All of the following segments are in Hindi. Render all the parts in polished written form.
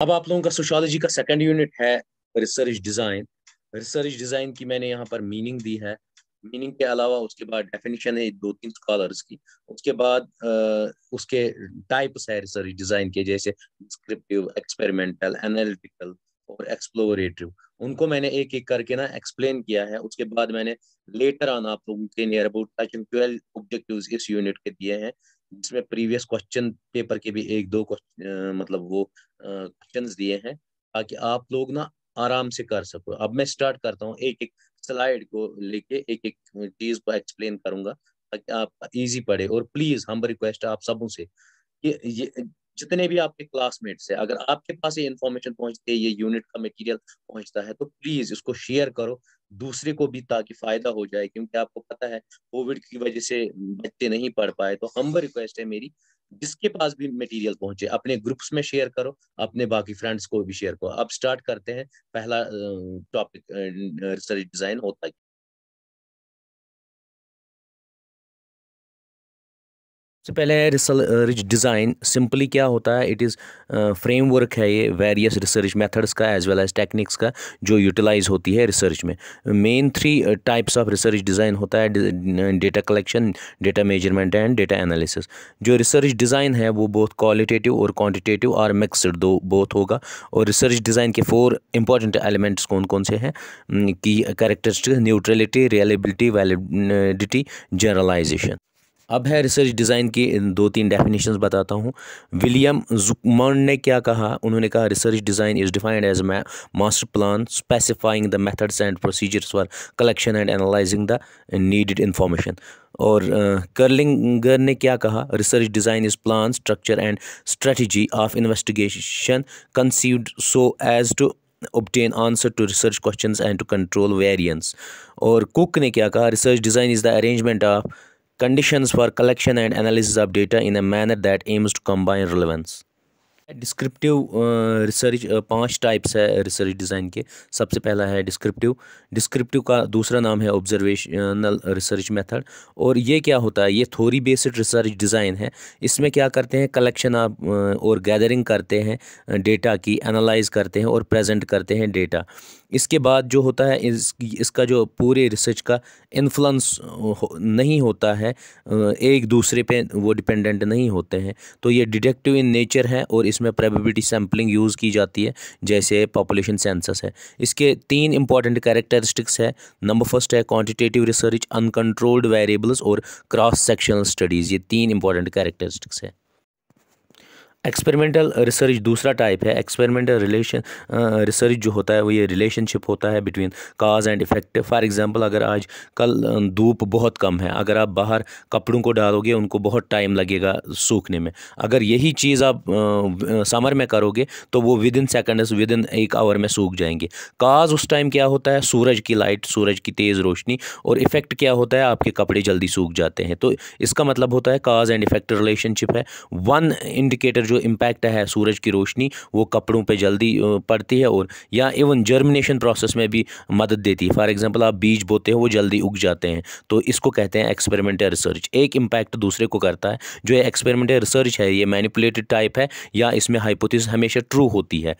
अब आप लोगों का सोशियोलॉजी का सेकंड यूनिट है रिसर्च डिजाइन। रिसर्च डिजाइन की मैंने यहाँ पर मीनिंग दी है। मीनिंग के अलावा उसके बाद डेफिनेशन है दो तीन स्कॉलर्स की। उसके बाद उसके टाइप्स है रिसर्च डिजाइन के, जैसे डिस्क्रिप्टिव, एक्सपेरिमेंटल, एनालिटिकल और एक्सप्लोरेटिव। उनको मैंने एक एक करके ना एक्सप्लेन किया है। उसके बाद मैंने लेटर ऑन आप लोगों के नियर अबाउट 12 ऑब्जेक्टिव्स इस यूनिट के दिए हैं, जिसमें प्रीवियस क्वेश्चन पेपर के भी एक दो मतलब वो क्वेश्चंस दिए हैं, ताकि आप लोग ना आराम से कर सको। अब मैं स्टार्ट करता हूँ, एक एक स्लाइड को लेके एक एक चीज को एक्सप्लेन करूंगा ताकि आप इजी पड़े। और प्लीज हम रिक्वेस्ट है आप सबों से कि ये जितने भी आपके क्लासमेट्स हैं, अगर आपके पास ये इन्फॉर्मेशन पहुंचती है, ये यूनिट का मटेरियल पहुंचता है, तो प्लीज इसको शेयर करो दूसरे को भी, ताकि फायदा हो जाए। क्योंकि आपको पता है कोविड की वजह से बच्चे नहीं पढ़ पाए। तो हम रिक्वेस्ट है मेरी, जिसके पास भी मटेरियल पहुंचे अपने ग्रुप्स में शेयर करो, अपने बाकी फ्रेंड्स को भी शेयर करो। अब स्टार्ट करते हैं। पहला टॉपिक रिसर्च डिजाइन होता है। सबसे पहले है रिसर्च डिज़ाइन। सिंपली क्या होता है, इट इज़ फ्रेमवर्क है ये वेरियस रिसर्च मेथड्स का एज वेल एज टेक्निक्स का जो यूटिलाइज होती है रिसर्च में। Main three types of research design होता है: data collection, data measurement and data analysis. जो रिसर्च डिज़ाइन है वो बहुत क्वालिटेटिव और क्वांटिटेटिव और मिक्सड दो बोथ होगा। और रिसर्च डिज़ाइन के 4 इंपॉर्टेंट एलिमेंट्स कौन कौन से हैं कि कैरेक्टरिस्टिक्स, न्यूट्रलिटी, रियलेबिलिटी, वैलिडिटी, जनरलाइजेशन। अब है रिसर्च डिज़ाइन की 2-3 डेफिनेशंस बताता हूँ। विलियम ज़ुकमर्न ने क्या कहा, उन्होंने कहा research design is defined as master plan specifying the methods and procedures for collection and analysing the needed information. और कर्लिंगर ने क्या कहा, research design is plan, structure and strategy of investigation conceived so as to obtain answer to research questions and to control variance। और कुक ने क्या कहा, research design is the arrangement of conditions for collection and analysis of data in a manner that aims to combine relevance। Descriptive research 5 types है रिसर्च डिज़ाइन के। सबसे पहला है डिस्क्रिप्टिव। डिस्क्रिप्टिव का दूसरा नाम है ऑब्जर्वेशनल रिसर्च मेथड। और ये क्या होता है, ये थ्योरी बेस्ड रिसर्च डिज़ाइन है। इसमें क्या करते हैं, कलेक्शन आप और गैदरिंग करते हैं डेटा की, एनालाइज करते हैं और प्रेजेंट करते हैं डेटा। इसके बाद जो होता है इसका जो पूरे रिसर्च का इन्फ्लुएंस नहीं होता है, एक दूसरे पे वो डिपेंडेंट नहीं होते हैं। तो ये डिटेक्टिव इन नेचर है और इसमें प्रोबेबिलिटी सैम्पलिंग यूज़ की जाती है, जैसे पॉपुलेशन सेंसस है। इसके 3 इंपॉर्टेंट कैरेक्टरिस्टिक्स है। नंबर फर्स्ट है क्वांटिटेटिव रिसर्च, अनकंट्रोल्ड वेरिएबल्स और क्रॉस सेक्शनल स्टडीज़। ये 3 इंपॉर्टेंट कैरेक्टरिस्टिक्स है। एक्सपेरिमेंटल रिसर्च दूसरा टाइप है। एक्सपेरिमेंटल रिसर्च जो होता है वो ये रिलेशनशिप होता है between cause and effect. For example, अगर आज कल धूप बहुत कम है, अगर आप बाहर कपड़ों को डालोगे उनको बहुत टाइम लगेगा सूखने में। अगर यही चीज़ आप समर में करोगे तो वो within seconds, within 1 hour में सूख जाएंगे। काज उस टाइम क्या होता है, सूरज की लाइट, सूरज की तेज़ रोशनी। और इफेक्ट क्या होता है, आपके कपड़े जल्दी सूख जाते हैं। तो इसका मतलब होता है काज एंड इफेक्ट रिलेशनशिप है। वन इंडिकेटर जो इम्पैक्ट है सूरज की रोशनी, वो कपड़ों पे जल्दी पड़ती है और या इवन जर्मिनेशन प्रोसेस में भी मदद देती है। फॉर एग्जांपल, आप बीज बोते हो वो जल्दी उग जाते हैं। तो इसको कहते हैं एक्सपेरिमेंटल रिसर्च। एक इम्पैक्ट दूसरे को करता है। जो एक्सपेरिमेंटल रिसर्च है ये मैनिपुलेटेड टाइप है, या इसमें हाइपोथेसिस हमेशा ट्रू होती है।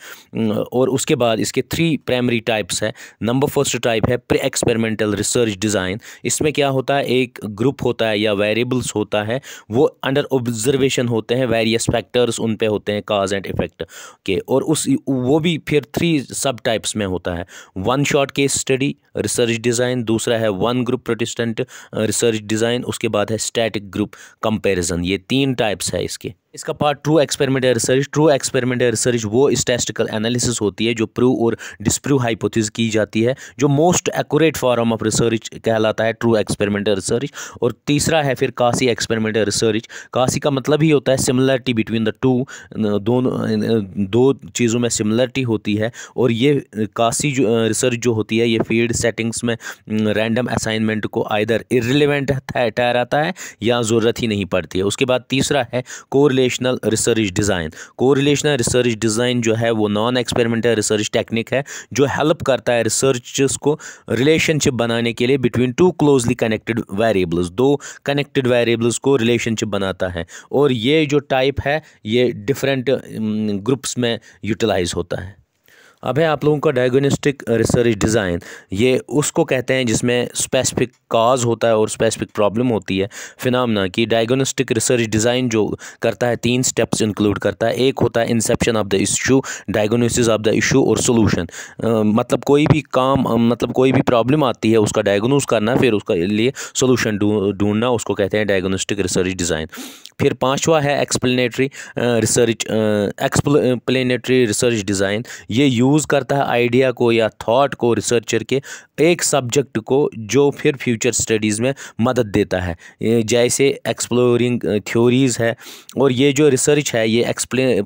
और उसके बाद इसके 3 प्राइमरी टाइप्स है। नंबर फर्स्ट टाइप है प्री एक्सपेरिमेंटल रिसर्च डिज़ाइन। इसमें क्या होता है, एक ग्रुप होता है या वेरिएबल्स होता है, वो अंडर ऑब्जर्वेशन होते हैं, वेरियस फैक्टर्स उन पे होते हैं काज एंड इफेक्ट के। और उस वो भी फिर 3 सब टाइप्स में होता है। One shot case study research design, दूसरा है one group Protestant research design, उसके बाद है स्टैटिक ग्रुप कंपैरिजन। ये 3 टाइप्स है इसके। इसका part true experimental research. True experimental research वो स्टैटिस्टिकल एनालिसिस होती है जो प्रूव और डिस्प्रूव हाइपोथेसिस की जाती है, जो most accurate form of research कहलाता है ट्रू एक्सपेरिमेंटल रिसर्च। और तीसरा है फिर कासी एक्सपेरिमेंटल रिसर्च। कासी का मतलब ही होता है सिमिलरिटी बिटवीन द टू, दो चीज़ों में सिमिलरिटी होती है। और ये कासी जो रिसर्च जो होती है ये फील्ड सेटिंग्स में रैंडम असाइनमेंट को आइदर इर्रिलेवेंट ठहराता है या ज़रूरत ही नहीं पड़ती है। उसके बाद तीसरा है correlation correlational research design. Correlational research design जो है वो नॉन एक्सपेरिमेंटल रिसर्च टेक्निक है जो हेल्प करता है रिसर्चर्स को रिलेशनशिप बनाने के लिए between two closely connected variables. दो कनेक्टेड वेरिएबल्स को रिलेशनशिप बनाता है और ये जो टाइप है ये डिफरेंट ग्रुप्स में यूटिलाइज होता है। अब है आप लोगों का डायग्नोस्टिक रिसर्च डिज़ाइन। ये उसको कहते हैं जिसमें स्पेसिफिक काज होता है और स्पेसिफिक प्रॉब्लम होती है फिनोमेना की। डायग्नोस्टिक रिसर्च डिज़ाइन जो करता है 3 स्टेप्स इंक्लूड करता है। एक होता है Inception of the issue, diagnosis of the issue और सोल्यूशन। मतलब कोई भी काम मतलब कोई भी प्रॉब्लम आती है उसका डायग्नोस करना, फिर उसका लिए सोल्यूशन ढूंढना, उसको कहते हैं डायग्नोस्टिक रिसर्च डिज़ाइन। फिर 5वां है एक्सप्लेनेटरी रिसर्च डिज़ाइन। ये यूज़ करता है आइडिया को या थॉट को रिसर्चर के एक सब्जेक्ट को जो फिर फ्यूचर स्टडीज़ में मदद देता है, जैसे एक्सप्लोरिंग थ्योरीज़ है। और ये जो रिसर्च है ये एक्सप्लेन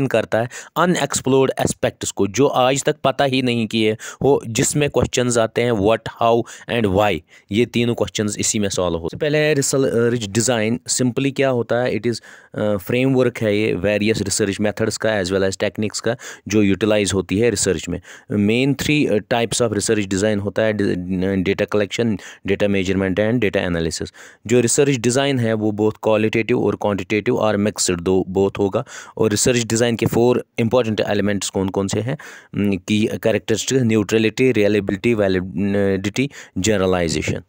करता है अनएक्सप्लोर्ड एस्पेक्ट्स को जो आज तक पता ही नहीं किए हो, जिसमें क्वेश्चंस आते हैं व्हाट, हाउ एंड व्हाई। ये तीनों क्वेश्चंस इसी में सॉल्व होते हैं। पहले है रिसर्च डिज़ाइन। सिंपली क्या होता है, इट इज़ फ्रेमवर्क है ये वेरियस रिसर्च मेथड्स का एज वेल एज टेक्निक्स का जो यूटिलाइज होती है रिसर्च में। Main 3 types of research design होता है, data collection, data measurement and data analysis. जो रिसर्च डिज़ाइन है वो बहुत क्वालिटेटिव और क्वांटिटेटिव और मिक्सड बहुत होगा। और रिसर्च डिज़ाइन के 4 इंपॉर्टेंट एलिमेंट्स कौन कौन से हैं की characteristics: neutrality, reliability, validity, generalisation.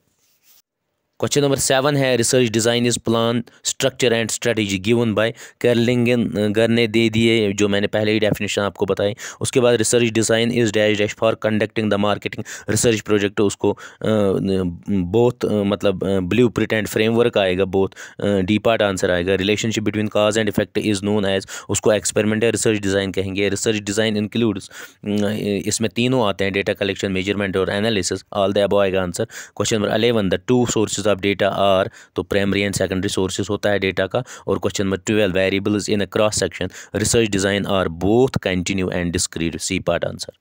Question number 7 है research design is plan, structure and strategy given by Kerlinger ने दे दिए, जो मैंने पहले ही डेफिनेशन आपको बताई। उसके बाद research design is dash dash for conducting the marketing research project. उसको बहुत मतलब ब्लूप्रिंट एंड फ्रेमवर्क आएगा, बहुत डी पार्ट आंसर आएगा। Relationship between cause and effect is known as, उसको एक्सपेरिमेंटल रिसर्च डिज़ाइन कहेंगे। रिसर्च डिज़ाइन इंक्लूड्स, इसमें तीनों आते हैं, डेटा कलेक्शन, मेजरमेंट और एनालिसिस। ऑल द अबव आएगा answer. Question number 11 the 2 sources of data are, तो प्राइमरी एंड सेकेंडरी सोर्सेज होता है डेटा का। और question number 12 variables in a cross section research design are both continue and discrete, C part answer.